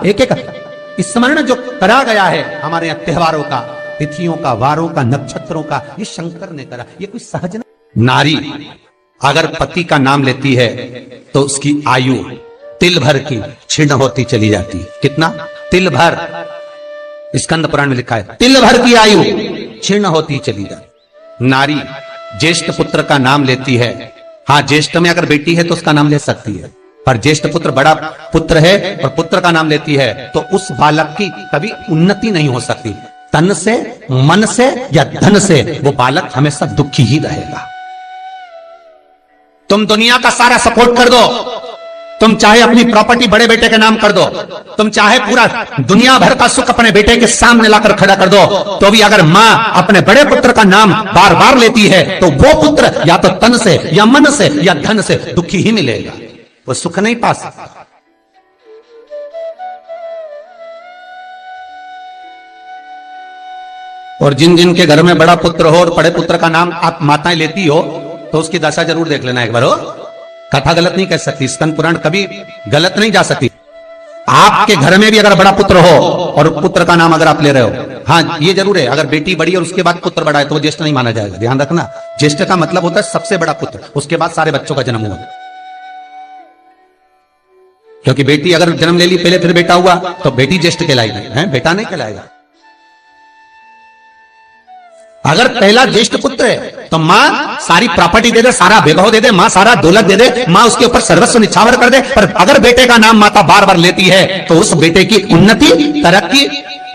एक एक स्मरण जो करा गया है हमारे यहाँ त्योहारों का, तिथियों का, वारों का, नक्षत्रों का, ये शंकर ने करा, ये कोई सहज नहीं। नारी अगर पति का नाम लेती है तो उसकी आयु तिल भर की क्षीण होती चली जाती है। कितना? तिल भर। स्कंद पुराण में लिखा है तिल भर की आयु क्षीण होती चली जाती। नारी ज्येष्ठ पुत्र का नाम लेती है, हाँ ज्येष्ठ में अगर बेटी है तो उसका नाम ले सकती है, पर ज्येष्ठ पुत्र बड़ा पुत्र है और पुत्र का नाम लेती है तो उस बालक की कभी उन्नति नहीं हो सकती। तन से, मन से या धन से वो बालक हमेशा दुखी ही रहेगा। तुम दुनिया का सारा सपोर्ट कर दो, तुम चाहे अपनी प्रॉपर्टी बड़े बेटे के नाम कर दो, तुम चाहे पूरा दुनिया भर का सुख अपने बेटे के सामने लाकर खड़ा कर दो, तो भी अगर मां अपने बड़े पुत्र का नाम बार बार लेती है तो वो पुत्र या तो तन से या मन से या धन से दुखी ही मिलेगा, वो सुख नहीं पा सकता। और जिन जिन के घर में बड़ा पुत्र हो और बड़े पुत्र का नाम आप माताएं लेती हो तो उसकी दशा जरूर देख लेना एक बार। हो कथा गलत नहीं कह सकती, स्कंद पुराण कभी गलत नहीं जा सकती। आपके घर में भी अगर बड़ा पुत्र हो और पुत्र का नाम अगर आप ले रहे हो, हाँ ये जरूर है अगर बेटी बड़ी और उसके बाद पुत्र बड़ा है तो वो ज्येष्ठ नहीं माना जाएगा। ध्यान रखना, ज्येष्ठ का मतलब होता है सबसे बड़ा पुत्र, उसके बाद सारे बच्चों का जन्म हुआ। क्योंकि बेटी अगर जन्म ले ली पहले फिर बेटा हुआ तो बेटी ज्येष्ठ कहलाएगी, है बेटा नहीं कहलाएगा। अगर पहला ज्येष्ठ पुत्र है तो मां सारी प्रॉपर्टी दे दे, सारा वैभव दे दे, मां सारा दौलत दे दे, मां उसके ऊपर सर्वस्व निछावर कर दे, पर अगर बेटे का नाम माता बार बार लेती है तो उस बेटे की उन्नति तरक्की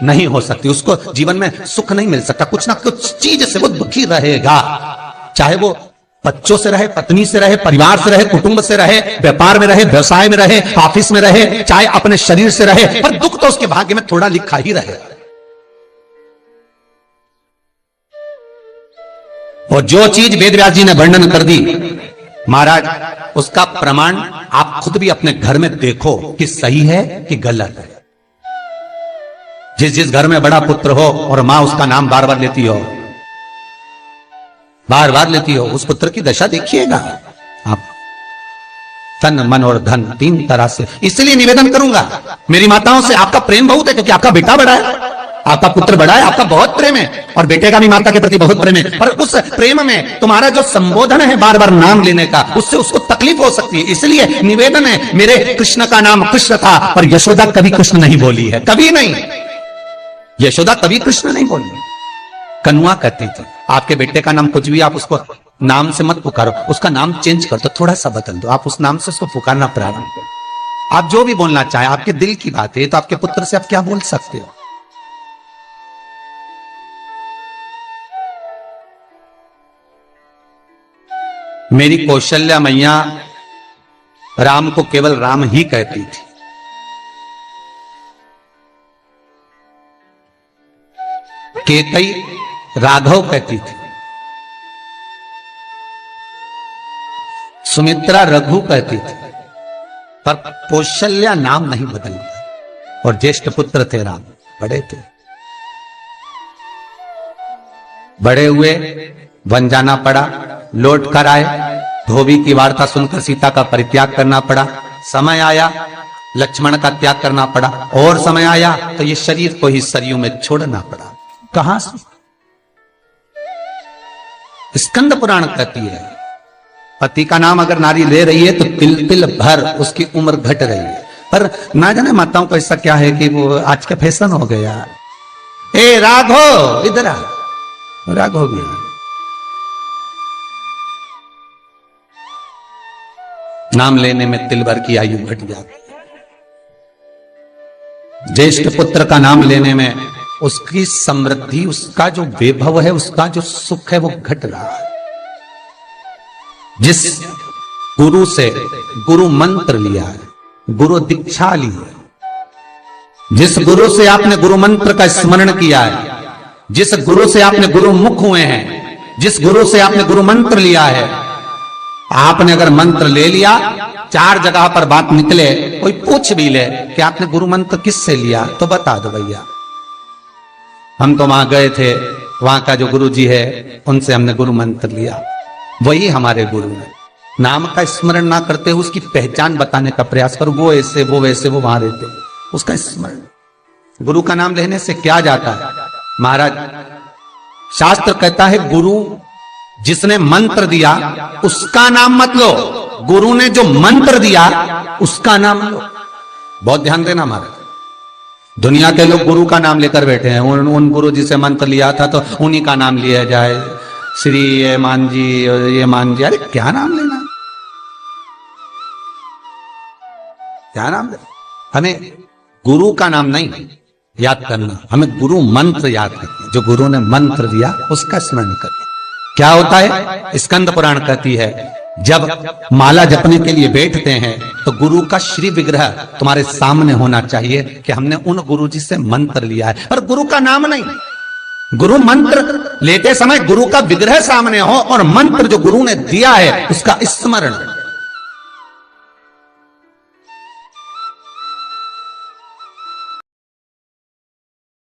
नहीं हो सकती, उसको जीवन में सुख नहीं मिल सकता, कुछ ना कुछ चीज से वो दुखी रहेगा। चाहे वो बच्चों से रहे, पत्नी से रहे, परिवार से रहे, कुटुंब से रहे, व्यापार में रहे, व्यवसाय में रहे, ऑफिस में रहे, चाहे अपने शरीर से रहे, पर दुख तो उसके भाग्य में थोड़ा लिखा ही रहे। और जो चीज वेद व्यास जी ने वर्णन कर दी महाराज, उसका प्रमाण आप खुद भी अपने घर में देखो कि सही है कि गलत है। जिस जिस घर में बड़ा पुत्र हो और मां उसका नाम बार बार लेती हो, बार बार लेती हो, उस पुत्र की दशा देखिएगा आप। तन, मन और धन तीन तरह से। इसलिए निवेदन करूंगा मेरी माताओं से, आपका प्रेम बहुत है क्योंकि आपका बेटा बड़ा है, आपका पुत्र बड़ा है, आपका बहुत प्रेम है और बेटे का भी माता के प्रति बहुत प्रेम है, पर उस प्रेम में तुम्हारा जो संबोधन है बार बार नाम लेने का, उससे उसको तकलीफ हो सकती है। इसलिए निवेदन है, मेरे कृष्ण का नाम कृष्ण था पर यशोदा कभी कृष्ण नहीं बोली है, कभी नहीं, यशोदा कभी कृष्ण नहीं बोली। कनुआ कहती थी आपके बेटे का नाम कुछ भी आप उसको नाम से मत पुकारो, उसका नाम चेंज कर दो, थोड़ा सा बदल दो, आप उस नाम से उसको पुकारना प्रारंभ करो। आप जो भी बोलना चाहे, आपके दिल की बात है, तो आपके पुत्र से आप क्या बोल सकते हो। मेरी कौशल्या मैया राम को केवल राम ही कहती थी। केकई राघव कहती थी, सुमित्रा रघु कहती थी, पर कौशल्या नाम नहीं बदलता। और ज्येष्ठ पुत्र थे राम, बड़े थे, बड़े हुए, वन जाना पड़ा, लौट कर आए, धोबी की वार्ता सुनकर सीता का परित्याग करना पड़ा, समय आया लक्ष्मण का त्याग करना पड़ा, और समय आया तो ये शरीर को ही सरयू में छोड़ना पड़ा। कहां से? स्कंद पुराण कहती है पति का नाम अगर नारी ले रही है तो तिल तिल भर उसकी उम्र घट रही है। पर ना जाने माताओं को ऐसा क्या है कि वो आज का फैशन हो गया, ए राघव इधर आ, राघव भी नाम लेने में तिल भर की आयु घट जाती। ज्येष्ठ पुत्र का नाम लेने में उसकी समृद्धि, उसका जो वैभव है, उसका जो सुख है वो घट रहा है। जिस गुरु से गुरु मंत्र लिया है, गुरु दीक्षा ली है, जिस गुरु से आपने गुरु मंत्र का स्मरण किया है, जिस गुरु से आपने गुरु मुख हुए हैं, जिस गुरु से आपने गुरु मंत्र लिया है, आपने अगर मंत्र ले लिया, चार जगह पर बात निकले, कोई पूछ भी ले कि आपने गुरु मंत्र किससे लिया, तो बता दो भैया हम तो वहां गए थे, वहां का जो गुरु जी है उनसे हमने गुरु मंत्र लिया, वही हमारे गुरु है। नाम का स्मरण ना करते हुए उसकी पहचान बताने का प्रयास करो, वो ऐसे वो वैसे वो वहां रहते, उसका स्मरण। गुरु का नाम लेने से क्या जाता है महाराज? शास्त्र कहता है गुरु जिसने मंत्र दिया उसका नाम मत लो, गुरु ने जो मंत्र दिया उसका नाम लो। बहुत ध्यान देना महाराज। दुनिया के लोग गुरु का नाम लेकर बैठे हैं, उन गुरु जी से मंत्र लिया था तो उन्हीं का नाम लिया जाए, श्री ये मान जी, ये मान जी। अरे क्या नाम लेना, क्या नाम लेना? हमें गुरु का नाम नहीं याद करना, हमें गुरु मंत्र याद करना। जो गुरु ने मंत्र दिया उसका स्मरण करना। क्या होता है? स्कंद पुराण कहती है जब माला जपने के लिए बैठते हैं तो गुरु का श्री विग्रह तुम्हारे सामने होना चाहिए कि हमने उन गुरु जी से मंत्र लिया है, पर गुरु का नाम नहीं। गुरु मंत्र लेते समय गुरु का विग्रह सामने हो और मंत्र जो गुरु ने दिया है उसका स्मरण।